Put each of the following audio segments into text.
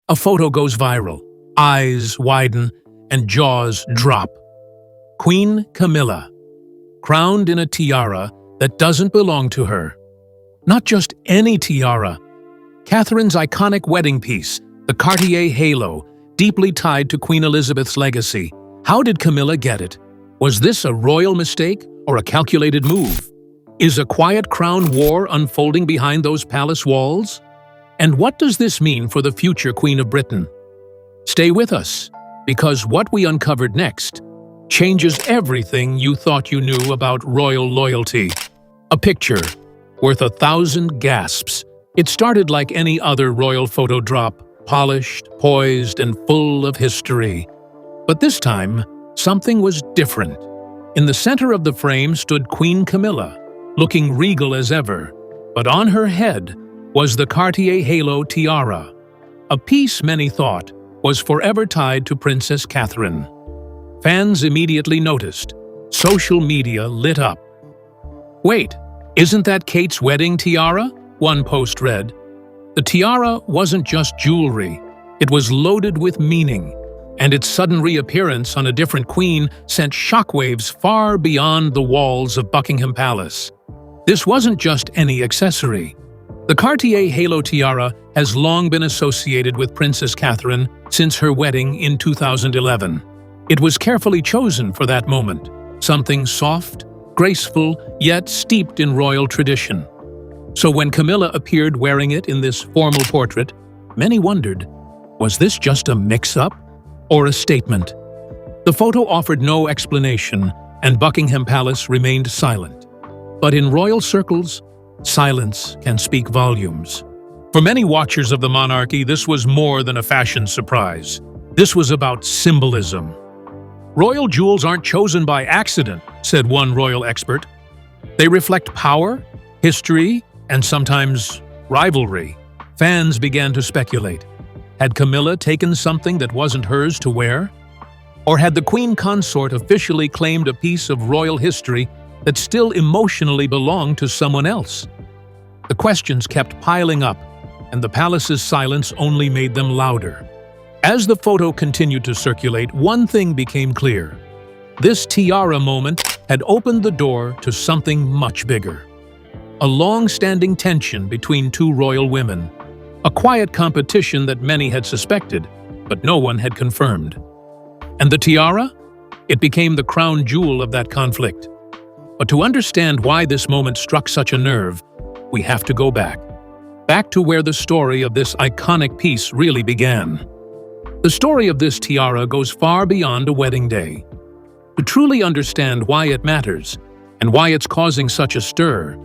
A photo goes viral. Eyes widen and jaws drop. Queen Camilla, crowned in a tiara that doesn't belong to her. Not just any tiara. Catherine's iconic wedding piece, the Cartier Halo, deeply tied to Queen Elizabeth's legacy. How did Camilla get it? Was this a royal mistake or a calculated move? Is a quiet crown war unfolding behind those palace walls? And what does this mean for the future Queen of Britain? Stay with us, because what we uncovered next changes everything you thought you knew about royal loyalty. A picture worth 1,000 gasps. It started like any other royal photo drop, polished, poised, and full of history. But this time, something was different. In the center of the frame stood Queen Camilla, looking regal as ever, but on her head was the Cartier Halo tiara, a piece many thought was forever tied to Princess Catherine. Fans immediately noticed. Social media lit up. "Wait, isn't that Kate's wedding tiara?" one post read. The tiara wasn't just jewelry, it was loaded with meaning, and its sudden reappearance on a different queen sent shockwaves far beyond the walls of Buckingham Palace. This wasn't just any accessory. The Cartier Halo tiara has long been associated with Princess Catherine since her wedding in 2011. It was carefully chosen for that moment, something soft, graceful, yet steeped in royal tradition. So when Camilla appeared wearing it in this formal portrait, many wondered, was this just a mix-up or a statement? The photo offered no explanation, and Buckingham Palace remained silent. But in royal circles, silence can speak volumes. For many watchers of the monarchy, this was more than a fashion surprise. This was about symbolism. "Royal jewels aren't chosen by accident," said one royal expert. "They reflect power, history, and sometimes rivalry." Fans began to speculate. Had Camilla taken something that wasn't hers to wear? Or had the Queen Consort officially claimed a piece of royal history that still emotionally belonged to someone else? The questions kept piling up, and the palace's silence only made them louder. As the photo continued to circulate, one thing became clear. This tiara moment had opened the door to something much bigger. A long-standing tension between two royal women. A quiet competition that many had suspected, but no one had confirmed. And the tiara? It became the crown jewel of that conflict. But to understand why this moment struck such a nerve, we have to go back. Back to where the story of this iconic piece really began. The story of this tiara goes far beyond a wedding day. To truly understand why it matters and why it's causing such a stir,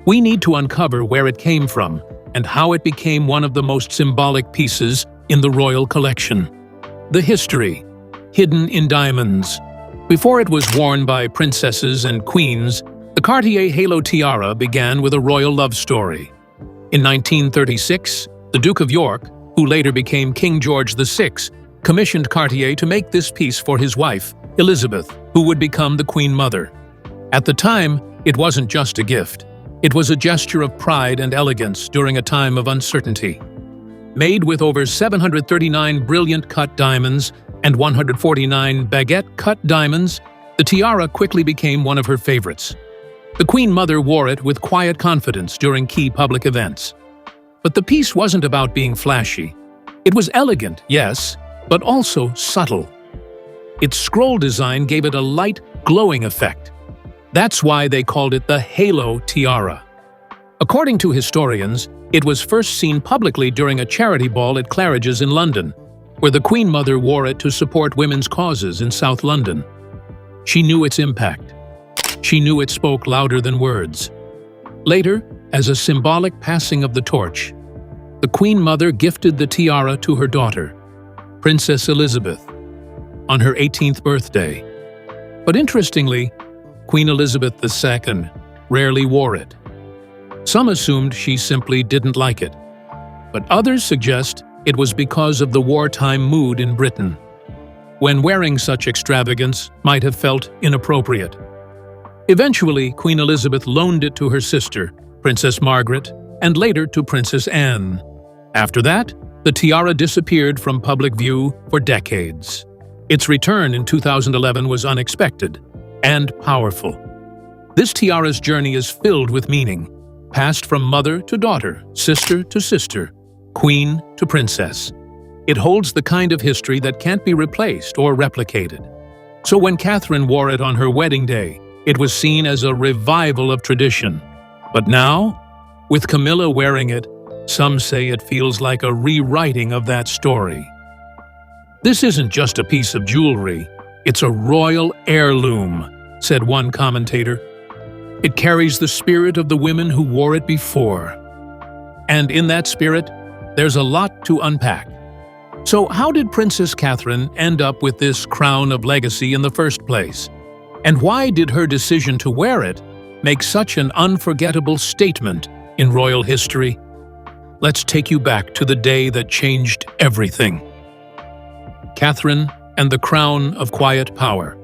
we need to uncover where it came from and how it became one of the most symbolic pieces in the royal collection. The history, hidden in diamonds. Before it was worn by princesses and queens, the Cartier Halo tiara began with a royal love story. In 1936, the Duke of York, who later became King George VI, commissioned Cartier to make this piece for his wife, Elizabeth, who would become the Queen Mother. At the time, it wasn't just a gift. It was a gesture of pride and elegance during a time of uncertainty. Made with over 739 brilliant cut diamonds and 149 baguette-cut diamonds, the tiara quickly became one of her favorites. The Queen Mother wore it with quiet confidence during key public events. But the piece wasn't about being flashy. It was elegant, yes, but also subtle. Its scroll design gave it a light, glowing effect. That's why they called it the Halo tiara. According to historians, it was first seen publicly during a charity ball at Claridge's in London, where the Queen Mother wore it to support women's causes in South London. She knew its impact. She knew it spoke louder than words. Later, as a symbolic passing of the torch, the Queen Mother gifted the tiara to her daughter, Princess Elizabeth, on her 18th birthday. But interestingly, Queen Elizabeth II rarely wore it. Some assumed she simply didn't like it, but others suggest it was because of the wartime mood in Britain, when wearing such extravagance might have felt inappropriate. Eventually, Queen Elizabeth loaned it to her sister, Princess Margaret, and later to Princess Anne. After that, the tiara disappeared from public view for decades. Its return in 2011 was unexpected and powerful. This tiara's journey is filled with meaning, passed from mother to daughter, sister to sister, queen to princess. It holds the kind of history that can't be replaced or replicated. So when Catherine wore it on her wedding day, it was seen as a revival of tradition. But now, with Camilla wearing it, some say it feels like a rewriting of that story. This isn't just a piece of jewelry, it's a royal heirloom, said one commentator. It carries the spirit of the women who wore it before. And in that spirit, there's a lot to unpack. So how did Princess Catherine end up with this crown of legacy in the first place? And why did her decision to wear it make such an unforgettable statement in royal history? Let's take you back to the day that changed everything. Catherine and the Crown of Quiet Power.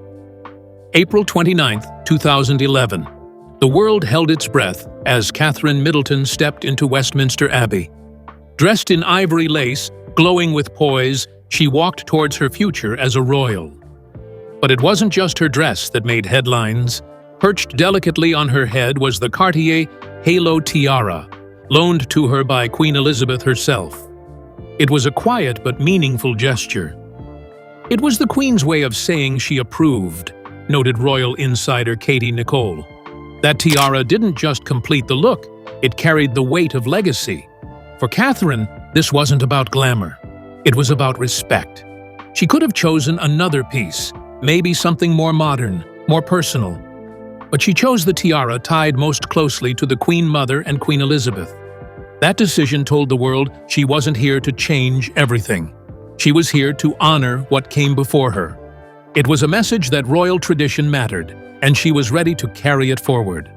April 29, 2011. The world held its breath as Catherine Middleton stepped into Westminster Abbey. Dressed in ivory lace, glowing with poise, she walked towards her future as a royal. But it wasn't just her dress that made headlines. Perched delicately on her head was the Cartier Halo tiara, loaned to her by Queen Elizabeth herself. It was a quiet but meaningful gesture. It was the Queen's way of saying she approved, noted royal insider Katie Nicole. That tiara didn't just complete the look, it carried the weight of legacy. For Catherine, this wasn't about glamour. It was about respect. She could have chosen another piece, maybe something more modern, more personal. But she chose the tiara tied most closely to the Queen Mother and Queen Elizabeth. That decision told the world she wasn't here to change everything. She was here to honor what came before her. It was a message that royal tradition mattered, and she was ready to carry it forward.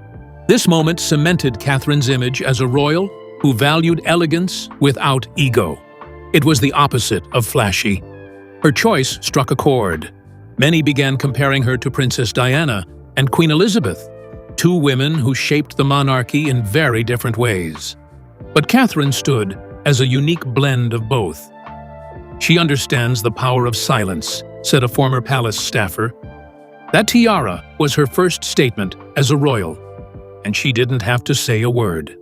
This moment cemented Catherine's image as a royal who valued elegance without ego. It was the opposite of flashy. Her choice struck a chord. Many began comparing her to Princess Diana and Queen Elizabeth, two women who shaped the monarchy in very different ways. But Catherine stood as a unique blend of both. She understands the power of silence, said a former palace staffer. That tiara was her first statement as a royal, and she didn't have to say a word.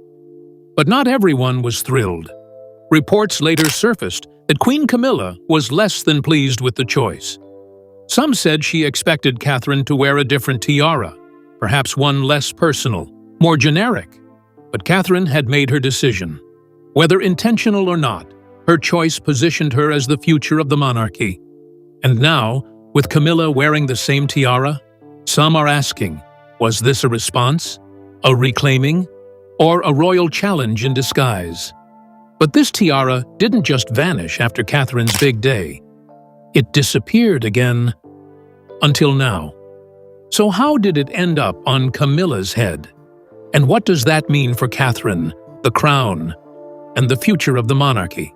But not everyone was thrilled. Reports later surfaced that Queen Camilla was less than pleased with the choice. Some said she expected Catherine to wear a different tiara, perhaps one less personal, more generic. But Catherine had made her decision. Whether intentional or not, her choice positioned her as the future of the monarchy. And now, with Camilla wearing the same tiara, some are asking, was this a response, a reclaiming, or a royal challenge in disguise? But this tiara didn't just vanish after Catherine's big day. It disappeared again, until now. So how did it end up on Camilla's head? And what does that mean for Catherine, the crown, and the future of the monarchy?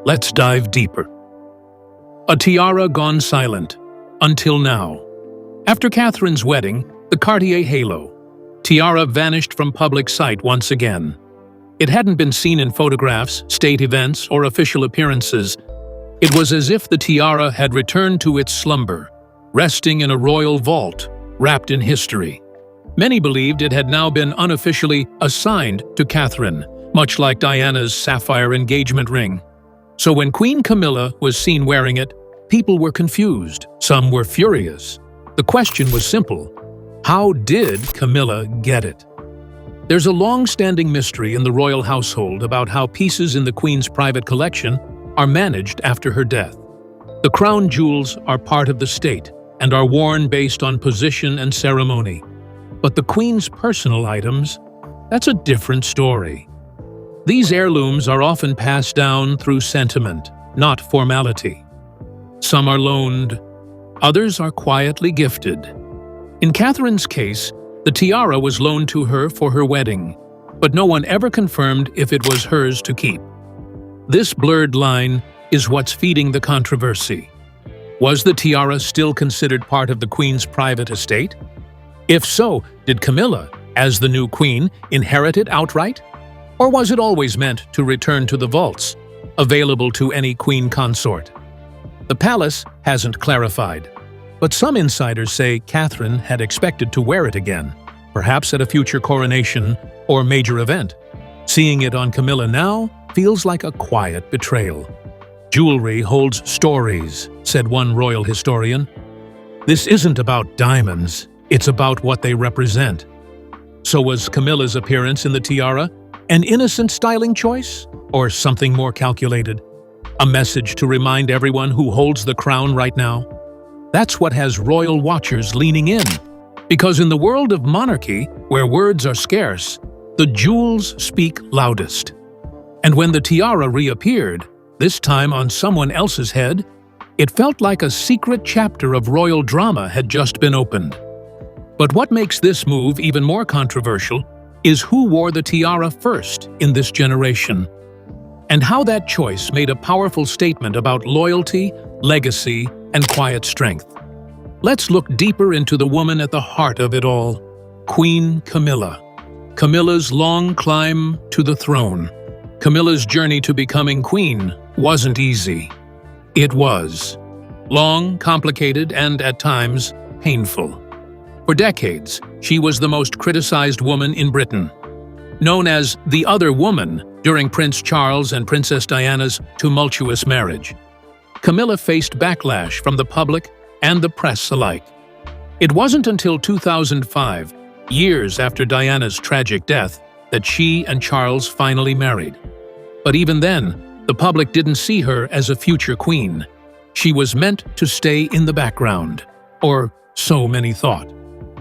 Let's dive deeper. A tiara gone silent, until now. After Catherine's wedding, the Cartier Halo tiara vanished from public sight once again. It hadn't been seen in photographs, state events, or official appearances. It was as if the tiara had returned to its slumber, resting in a royal vault, wrapped in history. Many believed it had now been unofficially assigned to Catherine, much like Diana's sapphire engagement ring. So when Queen Camilla was seen wearing it, people were confused, some were furious. The question was simple: how did Camilla get it? There's a long-standing mystery in the royal household about how pieces in the Queen's private collection are managed after her death. The crown jewels are part of the state and are worn based on position and ceremony. But the Queen's personal items, that's a different story. These heirlooms are often passed down through sentiment, not formality. Some are loaned, others are quietly gifted. In Catherine's case, the tiara was loaned to her for her wedding, but no one ever confirmed if it was hers to keep. This blurred line is what's feeding the controversy. Was the tiara still considered part of the Queen's private estate? If so, did Camilla, as the new queen, inherit it outright? Or was it always meant to return to the vaults, available to any queen consort. The palace hasn't clarified, but some insiders say Catherine had expected to wear it again, perhaps at a future coronation or major event. Seeing it on Camilla now feels like a quiet betrayal. "Jewelry holds stories," said one royal historian. "This isn't about diamonds, it's about what they represent." So was Camilla's appearance in the tiara an innocent styling choice, or something more calculated? A message to remind everyone who holds the crown right now? That's what has royal watchers leaning in. Because in the world of monarchy, where words are scarce, the jewels speak loudest. And when the tiara reappeared, this time on someone else's head, it felt like a secret chapter of royal drama had just been opened. But what makes this move even more controversial is who wore the tiara first in this generation, and how that choice made a powerful statement about loyalty, legacy, and quiet strength. Let's look deeper into the woman at the heart of it all, Queen Camilla. Camilla's long climb to the throne. Camilla's journey to becoming queen wasn't easy. It was long, complicated, and at times painful. For decades, she was the most criticized woman in Britain. Known as the other woman during Prince Charles and Princess Diana's tumultuous marriage, Camilla faced backlash from the public and the press alike. It wasn't until 2005, years after Diana's tragic death, that she and Charles finally married. But even then, the public didn't see her as a future queen. She was meant to stay in the background, or so many thought.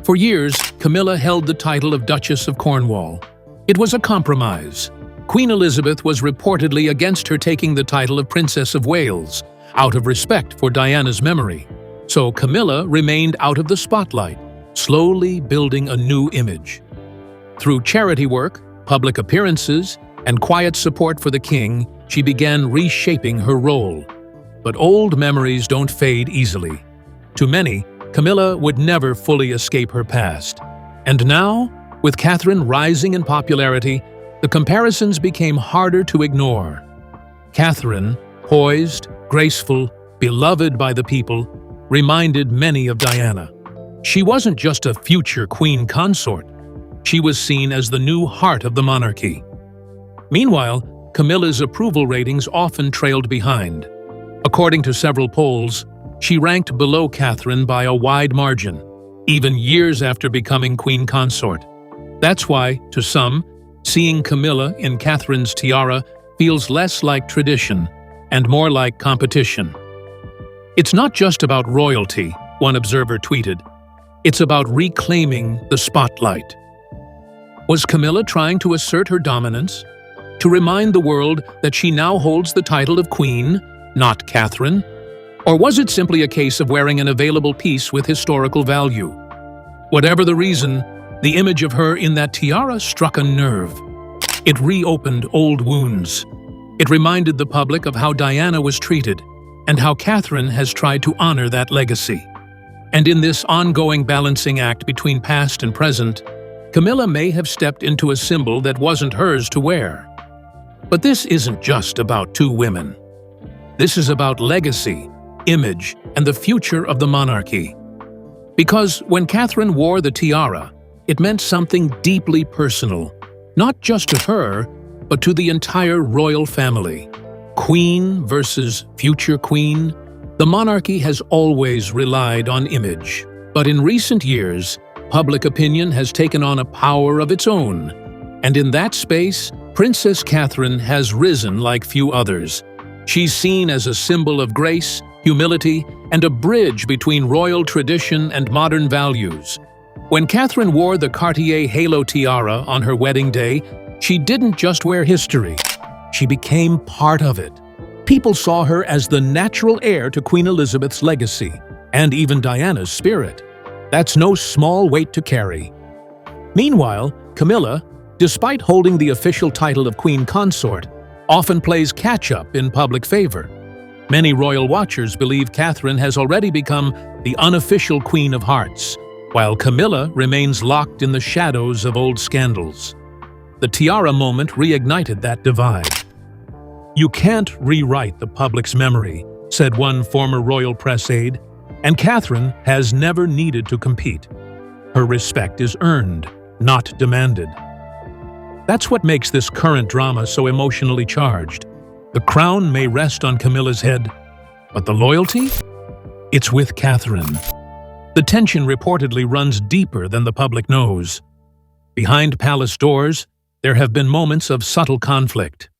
For years, Camilla held the title of Duchess of Cornwall. It was a compromise. Queen Elizabeth was reportedly against her taking the title of Princess of Wales, out of respect for Diana's memory. So Camilla remained out of the spotlight, slowly building a new image. Through charity work, public appearances, and quiet support for the king, she began reshaping her role. But old memories don't fade easily. To many, Camilla would never fully escape her past. And now, with Catherine rising in popularity, the comparisons became harder to ignore. Catherine, poised, graceful, beloved by the people, reminded many of Diana. She wasn't just a future queen consort. She was seen as the new heart of the monarchy. Meanwhile, Camilla's approval ratings often trailed behind. According to several polls, she ranked below Catherine by a wide margin, even years after becoming queen consort. That's why, to some, seeing Camilla in Catherine's tiara feels less like tradition and more like competition. It's not just about royalty, one observer tweeted. It's about reclaiming the spotlight. Was Camilla trying to assert her dominance? To remind the world that she now holds the title of queen, not Catherine? Or was it simply a case of wearing an available piece with historical value? Whatever the reason, the image of her in that tiara struck a nerve. It reopened old wounds. It reminded the public of how Diana was treated and how Catherine has tried to honor that legacy. And in this ongoing balancing act between past and present, Camilla may have stepped into a symbol that wasn't hers to wear. But this isn't just about two women. This is about legacy, image, and the future of the monarchy. Because when Catherine wore the tiara, it meant something deeply personal, not just to her, but to the entire royal family. Queen versus future queen, the monarchy has always relied on image. But in recent years, public opinion has taken on a power of its own. And in that space, Princess Catherine has risen like few others. She's seen as a symbol of grace, humility, and a bridge between royal tradition and modern values. When Catherine wore the Cartier Halo tiara on her wedding day, she didn't just wear history. She became part of it. People saw her as the natural heir to Queen Elizabeth's legacy, and even Diana's spirit. That's no small weight to carry. Meanwhile, Camilla, despite holding the official title of Queen Consort, often plays catch-up in public favor. Many royal watchers believe Catherine has already become the unofficial Queen of Hearts, while Camilla remains locked in the shadows of old scandals. The tiara moment reignited that divide. "You can't rewrite the public's memory," said one former royal press aide, and Catherine has never needed to compete. Her respect is earned, not demanded. That's what makes this current drama so emotionally charged. The crown may rest on Camilla's head, but the loyalty? It's with Catherine. The tension reportedly runs deeper than the public knows. Behind palace doors, there have been moments of subtle conflict.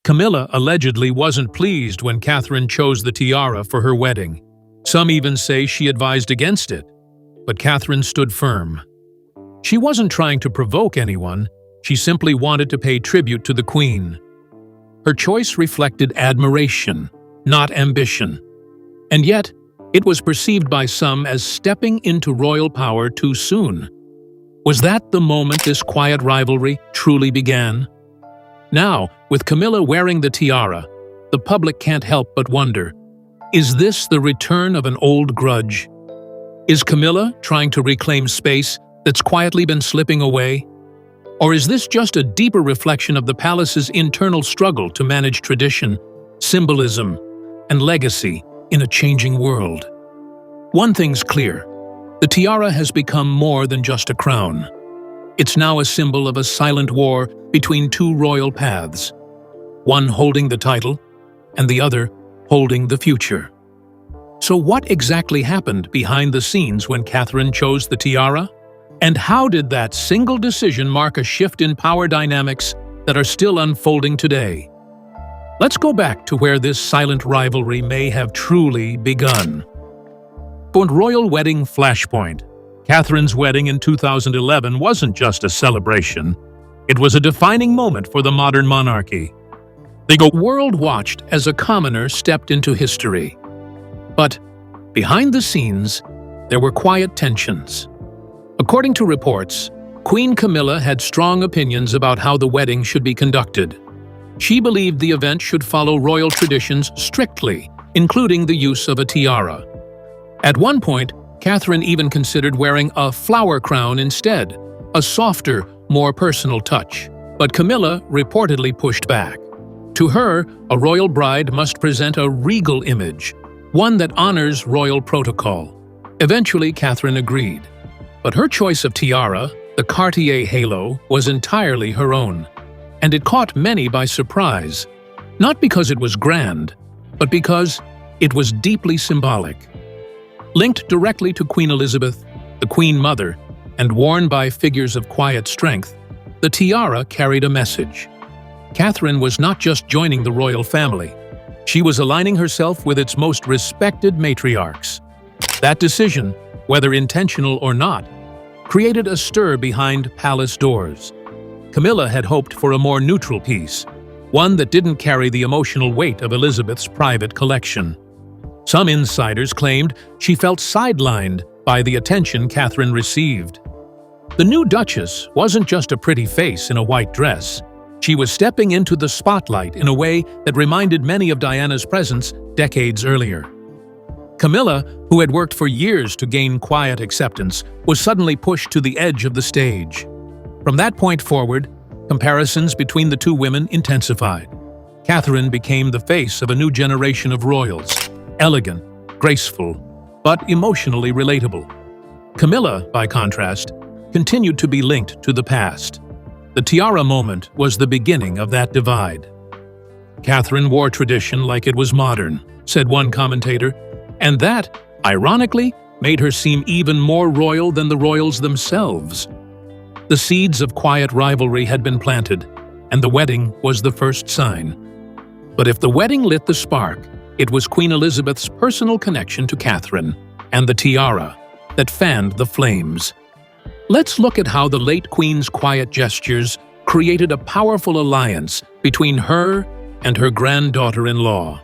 Camilla allegedly wasn't pleased when Catherine chose the tiara for her wedding. Some even say she advised against it, but Catherine stood firm. She wasn't trying to provoke anyone, she simply wanted to pay tribute to the Queen. Her choice reflected admiration, not ambition. And yet, it was perceived by some as stepping into royal power too soon. Was that the moment this quiet rivalry truly began? Now, with Camilla wearing the tiara, the public can't help but wonder, is this the return of an old grudge? Is Camilla trying to reclaim space that's quietly been slipping away? Or is this just a deeper reflection of the palace's internal struggle to manage tradition, symbolism, and legacy in a changing world? One thing's clear. The tiara has become more than just a crown. It's now a symbol of a silent war between two royal paths, one holding the title and the other holding the future. So what exactly happened behind the scenes when Catherine chose the tiara? And how did that single decision mark a shift in power dynamics that are still unfolding today? Let's go back to where this silent rivalry may have truly begun. For royal wedding flashpoint, Catherine's wedding in 2011 wasn't just a celebration. It was a defining moment for the modern monarchy. The world watched as a commoner stepped into history. But behind the scenes, there were quiet tensions. According to reports, Queen Camilla had strong opinions about how the wedding should be conducted. She believed the event should follow royal traditions strictly, including the use of a tiara. At one point, Catherine even considered wearing a flower crown instead, a softer, more personal touch. But Camilla reportedly pushed back. To her, a royal bride must present a regal image, one that honors royal protocol. Eventually, Catherine agreed. But her choice of tiara, the Cartier Halo, was entirely her own. And it caught many by surprise. Not because it was grand, but because it was deeply symbolic. Linked directly to Queen Elizabeth, the Queen Mother, and worn by figures of quiet strength, the tiara carried a message. Catherine was not just joining the royal family. She was aligning herself with its most respected matriarchs. That decision, whether intentional or not, created a stir behind palace doors. Camilla had hoped for a more neutral piece, one that didn't carry the emotional weight of Elizabeth's private collection. Some insiders claimed she felt sidelined by the attention Catherine received. The new Duchess wasn't just a pretty face in a white dress. She was stepping into the spotlight in a way that reminded many of Diana's presence decades earlier. Camilla, who had worked for years to gain quiet acceptance, was suddenly pushed to the edge of the stage. From that point forward, comparisons between the two women intensified. Catherine became the face of a new generation of royals, elegant, graceful, but emotionally relatable. Camilla, by contrast, continued to be linked to the past. The tiara moment was the beginning of that divide. Catherine wore tradition like it was modern, said one commentator, and that, ironically, made her seem even more royal than the royals themselves. The seeds of quiet rivalry had been planted, and the wedding was the first sign. But if the wedding lit the spark, it was Queen Elizabeth's personal connection to Catherine and the tiara that fanned the flames. Let's look at how the late Queen's quiet gestures created a powerful alliance between her and her granddaughter-in-law.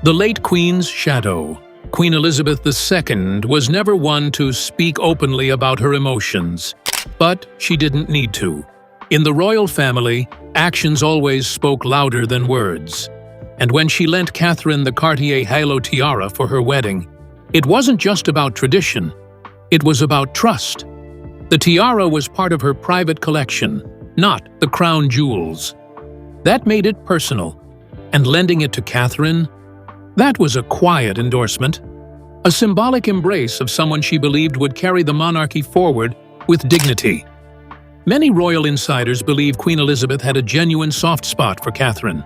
The late Queen's shadow, Queen Elizabeth II, was never one to speak openly about her emotions. But she didn't need to. In the royal family, actions always spoke louder than words. And when she lent Catherine the Cartier Halo tiara for her wedding, it wasn't just about tradition, it was about trust. The tiara was part of her private collection, not the crown jewels. That made it personal, And lending it to Catherine? That was a quiet endorsement, a symbolic embrace of someone she believed would carry the monarchy forward with dignity. Many royal insiders believe Queen Elizabeth had a genuine soft spot for Catherine.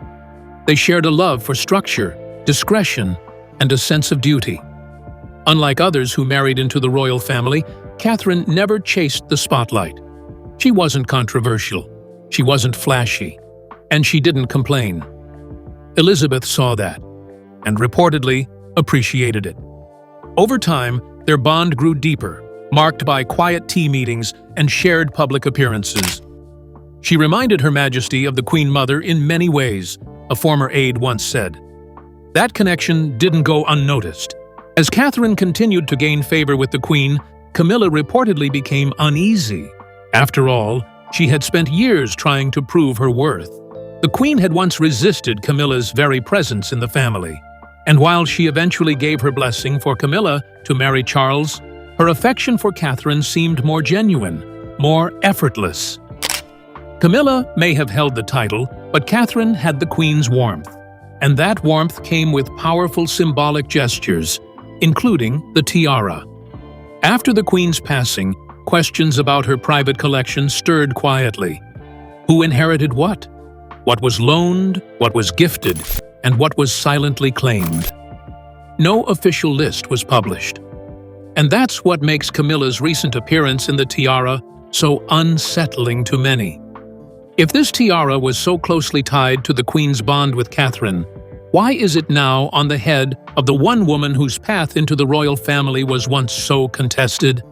They shared a love for structure, discretion, and a sense of duty. Unlike others who married into the royal family, Catherine never chased the spotlight. She wasn't controversial, she wasn't flashy, and she didn't complain. Elizabeth saw that, and reportedly appreciated it. Over time, their bond grew deeper, marked by quiet tea meetings and shared public appearances. She reminded Her Majesty of the Queen Mother in many ways, a former aide once said. That connection didn't go unnoticed. As Catherine continued to gain favor with the Queen, Camilla reportedly became uneasy. After all, she had spent years trying to prove her worth. The Queen had once resisted Camilla's very presence in the family, and while she eventually gave her blessing for Camilla to marry Charles, her affection for Catherine seemed more genuine, more effortless. Camilla may have held the title, but Catherine had the Queen's warmth, and that warmth came with powerful symbolic gestures, including the tiara. After the Queen's passing, questions about her private collection stirred quietly. Who inherited what? What was loaned, what was gifted, and what was silently claimed? No official list was published. And that's what makes Camilla's recent appearance in the tiara so unsettling to many. If this tiara was so closely tied to the Queen's bond with Catherine, why is it now on the head of the one woman whose path into the royal family was once so contested?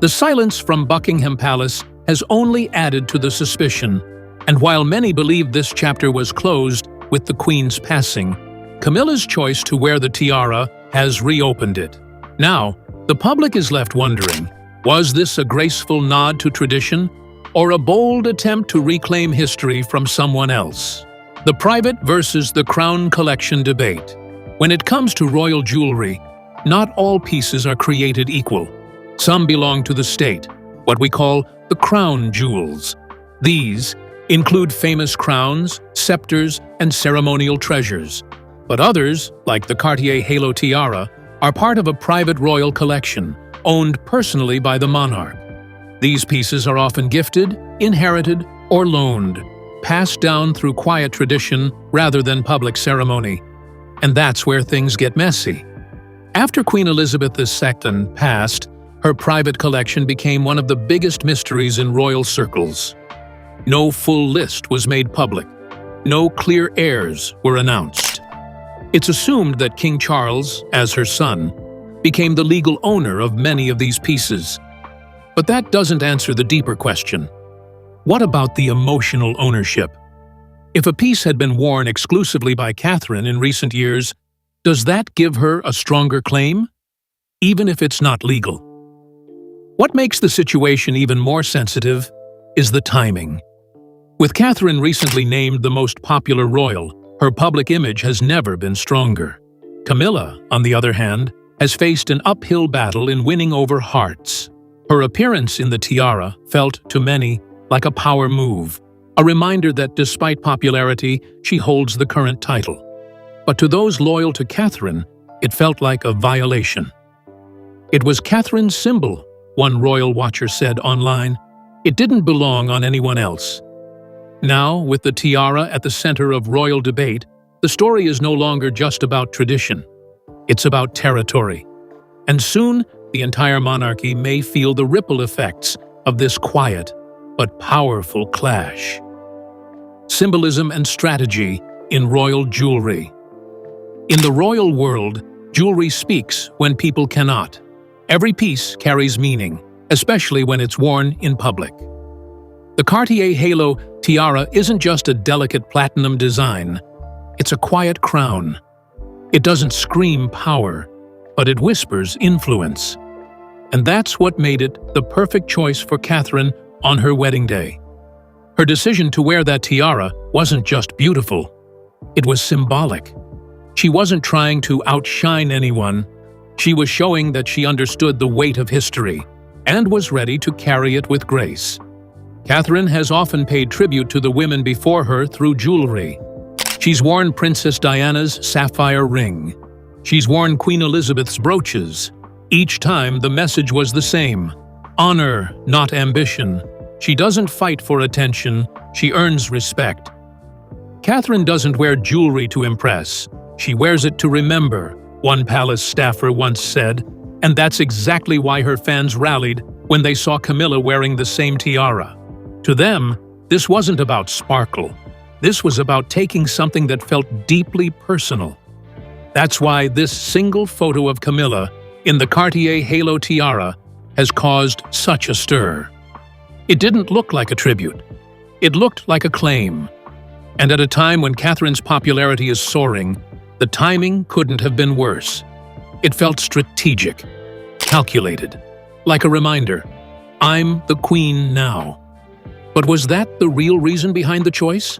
The silence from Buckingham Palace has only added to the suspicion, and while many believe this chapter was closed with the Queen's passing, Camilla's choice to wear the tiara has reopened it. Now, the public is left wondering, was this a graceful nod to tradition, or a bold attempt to reclaim history from someone else? The private versus the crown collection debate. When it comes to royal jewelry, not all pieces are created equal. Some belong to the state, what we call the crown jewels. These include famous crowns, scepters, and ceremonial treasures. But others, like the Cartier Halo tiara, are part of a private royal collection, owned personally by the monarch. These pieces are often gifted, inherited, or loaned, passed down through quiet tradition rather than public ceremony. And that's where things get messy. After Queen Elizabeth II passed, her private collection became one of the biggest mysteries in royal circles. No full list was made public. No clear heirs were announced. It's assumed that King Charles, as her son, became the legal owner of many of these pieces. But that doesn't answer the deeper question. What about the emotional ownership? If a piece had been worn exclusively by Catherine in recent years, does that give her a stronger claim? Even if it's not legal. What makes the situation even more sensitive is the timing. With Catherine recently named the most popular royal, her public image has never been stronger. Camilla, on the other hand, has faced an uphill battle in winning over hearts. Her appearance in the tiara felt, to many, like a power move, a reminder that despite popularity, she holds the current title. But to those loyal to Catherine, it felt like a violation. It was Catherine's symbol, one royal watcher said online. It didn't belong on anyone else. Now, with the tiara at the center of royal debate, the story is no longer just about tradition. It's about territory. And soon, the entire monarchy may feel the ripple effects of this quiet but powerful clash. Symbolism and strategy in royal jewelry. In the royal world, jewelry speaks when people cannot. Every piece carries meaning, especially when it's worn in public. The Cartier Halo tiara isn't just a delicate platinum design. It's a quiet crown. It doesn't scream power, but it whispers influence. And that's what made it the perfect choice for Catherine on her wedding day. Her decision to wear that tiara wasn't just beautiful. It was symbolic. She wasn't trying to outshine anyone. She was showing that she understood the weight of history and was ready to carry it with grace. Catherine has often paid tribute to the women before her through jewelry. She's worn Princess Diana's sapphire ring. She's worn Queen Elizabeth's brooches. Each time, the message was the same: honor, not ambition. She doesn't fight for attention, she earns respect. Catherine doesn't wear jewelry to impress. She wears it to remember, one palace staffer once said, and that's exactly why her fans rallied when they saw Camilla wearing the same tiara. To them, this wasn't about sparkle. This was about taking something that felt deeply personal. That's why this single photo of Camilla in the Cartier Halo tiara has caused such a stir. It didn't look like a tribute. It looked like a claim. And at a time when Catherine's popularity is soaring, the timing couldn't have been worse. It felt strategic, calculated, like a reminder, I'm the queen now. But was that the real reason behind the choice?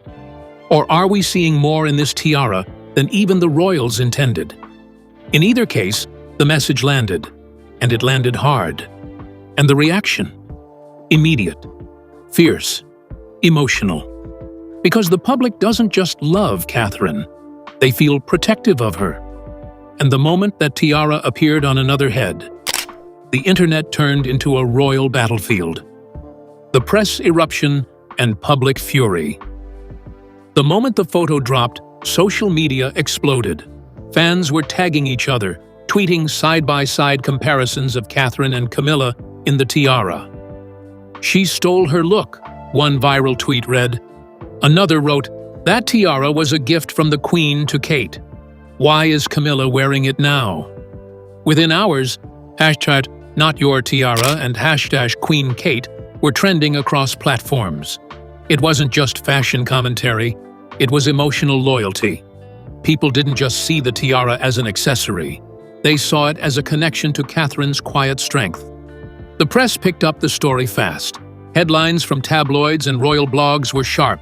Or are we seeing more in this tiara than even the royals intended? In either case, the message landed, and it landed hard. And the reaction? Immediate, fierce, emotional. Because the public doesn't just love Catherine, they feel protective of her. And the moment that tiara appeared on another head, the internet turned into a royal battlefield. The press eruption and public fury. The moment the photo dropped, social media exploded. Fans were tagging each other, tweeting side-by-side comparisons of Catherine and Camilla in the tiara. She stole her look, one viral tweet read. Another wrote, that tiara was a gift from the Queen to Kate. Why is Camilla wearing it now? Within hours, hashtag #NotYourTiara and hashtag Queen Kate were trending across platforms. It wasn't just fashion commentary, it was emotional loyalty. People didn't just see the tiara as an accessory. They saw it as a connection to Catherine's quiet strength. The press picked up the story fast. Headlines from tabloids and royal blogs were sharp.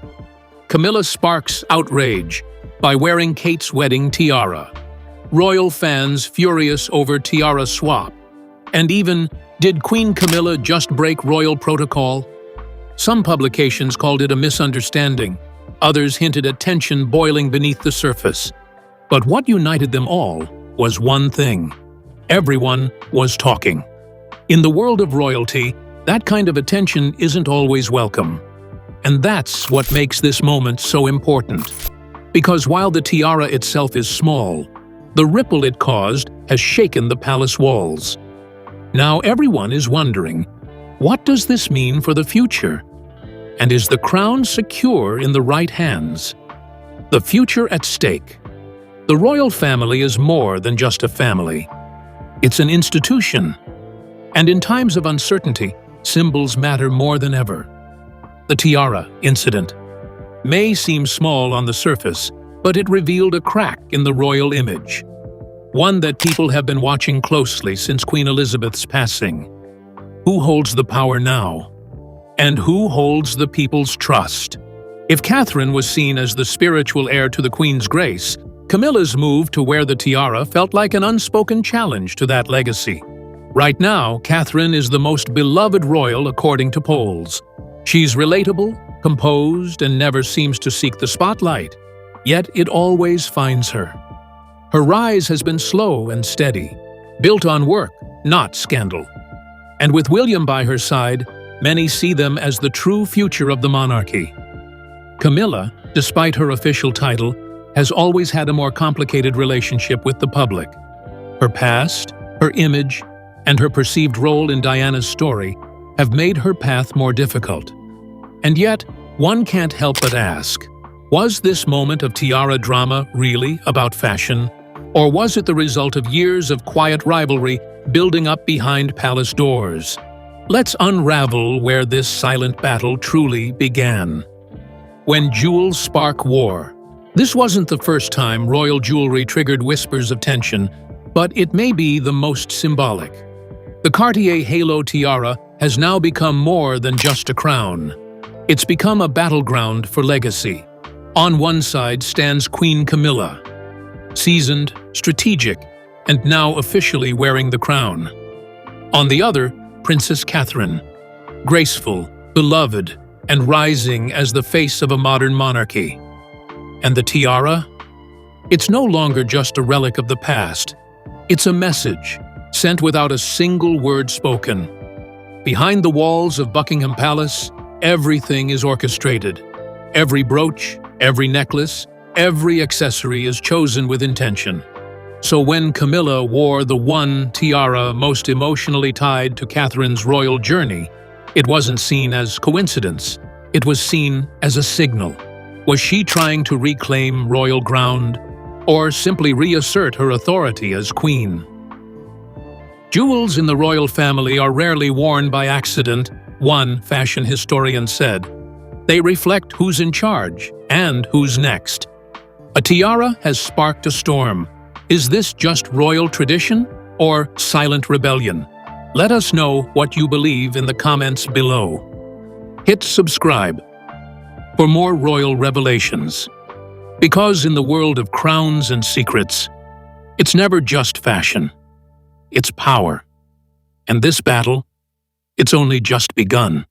Camilla sparks outrage by wearing Kate's wedding tiara. Royal fans furious over tiara swap. And even, did Queen Camilla just break royal protocol? Some publications called it a misunderstanding. Others hinted at tension boiling beneath the surface. But what united them all was one thing. Everyone was talking. In the world of royalty, that kind of attention isn't always welcome. And that's what makes this moment so important. Because while the tiara itself is small, the ripple it caused has shaken the palace walls. Now everyone is wondering, what does this mean for the future? And is the crown secure in the right hands? The future at stake. The royal family is more than just a family. It's an institution. And in times of uncertainty, symbols matter more than ever. The tiara incident may seem small on the surface, but it revealed a crack in the royal image. One that people have been watching closely since Queen Elizabeth's passing. Who holds the power now? And who holds the people's trust? If Catherine was seen as the spiritual heir to the Queen's grace, Camilla's move to wear the tiara felt like an unspoken challenge to that legacy. Right now, Catherine is the most beloved royal according to polls. She's relatable, composed, and never seems to seek the spotlight. Yet it always finds her. Her rise has been slow and steady, built on work, not scandal. And with William by her side, many see them as the true future of the monarchy. Camilla, despite her official title, has always had a more complicated relationship with the public. Her past, her image, and her perceived role in Diana's story have made her path more difficult. And yet, one can't help but ask, was this moment of tiara drama really about fashion? Or was it the result of years of quiet rivalry building up behind palace doors? Let's unravel where this silent battle truly began. When jewels spark war. This wasn't the first time royal jewelry triggered whispers of tension, but it may be the most symbolic. The Cartier Halo tiara has now become more than just a crown. It's become a battleground for legacy. On one side stands Queen Camilla, seasoned, strategic, and now officially wearing the crown. On the other, Princess Catherine, graceful, beloved, and rising as the face of a modern monarchy. And the tiara? It's no longer just a relic of the past. It's a message, sent without a single word spoken. Behind the walls of Buckingham Palace, everything is orchestrated. Every brooch, every necklace, every accessory is chosen with intention. So when Camilla wore the one tiara most emotionally tied to Catherine's royal journey, it wasn't seen as coincidence. It was seen as a signal. Was she trying to reclaim royal ground, or simply reassert her authority as queen? Jewels in the royal family are rarely worn by accident, one fashion historian said. They reflect who's in charge and who's next. A tiara has sparked a storm. Is this just royal tradition or silent rebellion? Let us know what you believe in the comments below. Hit subscribe for more royal revelations. Because in the world of crowns and secrets, it's never just fashion. It's power. And this battle, it's only just begun.